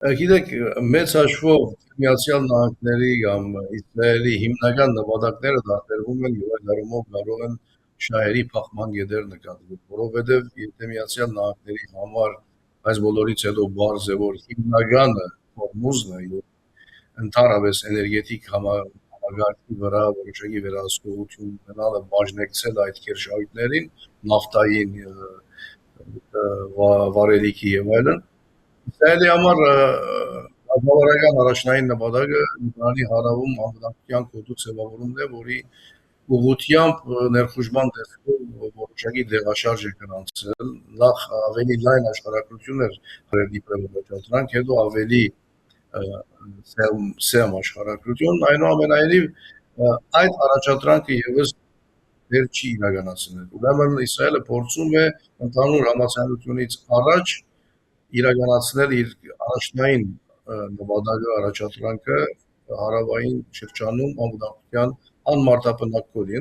Գիտեք, մեծ հաշվով Միացյալ Նահանգների կամ Իսրայելի հիմնական նպատակները տարբերվում են եւ այդ առումով կարող են շահերի փախման գետեր նկատվել, որովհետեւ եթե Միացյալ Նահանգների համար այս բոլորից հետո բարձ է, որ հիմնականը Հորմուզն է եւ ընդհանրապես էներգետիկ համագարկի վրա որոշակի վերահսկողություն ունենալը բաժնեկցել այդ քերշահույթներին, նավթային վարելիքի եւ այլն, Իսրայելի համար ռազմավարական առաջնային նպատակը Լիբանանի հարավում անվտանգության կոդու ձևավորումն է, որի ուղղությամբ ներխուժման դեպքում որոշակի դեղաշարժ է գրանցել, նախ ավելի լայն աշխարհագրություն էր իբրև առաջադրանք, հետո ավելի սեմ աշխարհագրություն, այնուամենայնիվ այդ առաջադրանքը եւս դեռ չի իրականացնել։ Ուրեմն Իսրայելը փորձում է ընդհանուր համաձայնությունից առաջ իրականացնել իր առաջնային նպատակը առաջադրանքը հարավային շրջանում անվտանգության անմարտապնակ կոդի